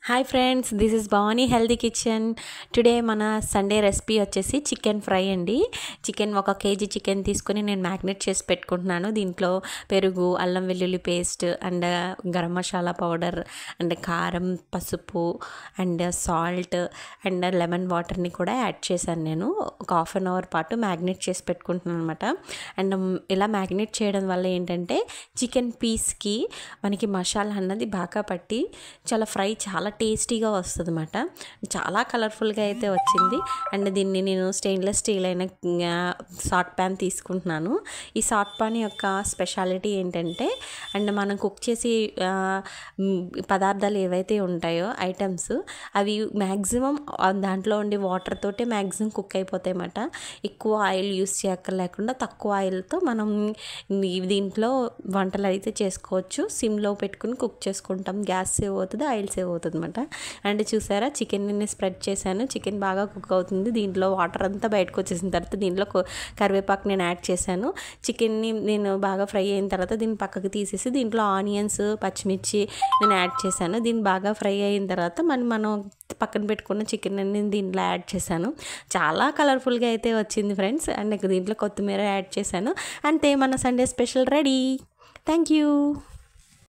Hi friends, this is Bhavani healthy kitchen. Today మన Sunday recipe వచ్చేసి chicken fry అండి. Chicken 1 KG chicken తీసుకొని నేను మ్యాగ్నేట్ చేసి పెట్టుకుంటున్నాను. దీంట్లో పెరుగు, అల్లం వెల్లుల్లి paste and garam masala powder and కారం, పసుపు అండ్ సాల్ట్ అండ్ లెమన్ వాటర్ని కూడా యాడ్ చేశాను. నేను ఒక హాఫ్ అన్ అవర్ పాటు మ్యాగ్నేట్ చేసి పెట్టుకుంటున్నాను అనమాట. అండ్ ఇలా మ్యాగ్నేట్ చేయడం వల్ల ఏంటంటే చికెన్ పీస్కి మనకి మసాలా అన్నది బాగా పట్టి చాలా టేస్టీగా వస్తుంది అన్నమాట. చాలా కలర్ఫుల్గా అయితే వచ్చింది. అండ్ దీన్ని నేను స్టెయిన్లెస్ స్టీల్ అయిన సాట్ ప్యాన్ తీసుకుంటున్నాను. ఈ సాట్ ప్యాన్ యొక్క స్పెషాలిటీ ఏంటంటే అండ్ మనం కుక్ చేసి పదార్థాలు ఏవైతే ఉంటాయో ఐటమ్స్ అవి మ్యాక్సిమం దాంట్లో ఉండే వాటర్ తోటే మ్యాక్సిమం కుక్ అయిపోతాయి అన్నమాట. ఎక్కువ ఆయిల్ యూస్ చేయక్కర్లేకుండా తక్కువ ఆయిల్తో మనం దీంట్లో వంటలు అయితే చేసుకోవచ్చు. సిమ్లో పెట్టుకుని కుక్ చేసుకుంటాం. గ్యాస్ సేవ్ అవుతుంది, ఆయిల్ సేవ్ అవుతుంది అనమాట. అండ్ చూసారా, చికెన్ని స్ప్రెడ్ చేశాను. చికెన్ బాగా కుక్ అవుతుంది. దీంట్లో వాటర్ అంతా బయటకు వచ్చేసిన తర్వాత దీంట్లో కరివేపాకు నేను యాడ్ చేశాను. చికెన్ని నేను బాగా ఫ్రై అయిన తర్వాత దీన్ని పక్కకు తీసేసి దీంట్లో ఆనియన్స్, పచ్చిమిర్చి నేను యాడ్ చేశాను. దీన్ని బాగా ఫ్రై అయిన తర్వాత మనం పక్కన పెట్టుకున్న చికెన్ అన్ని దీంట్లో యాడ్ చేశాను. చాలా కలర్ఫుల్గా అయితే వచ్చింది ఫ్రెండ్స్. అండ్ దీంట్లో కొత్తిమీర యాడ్ చేశాను. అంతే, మన Sunday special ready. Thank you.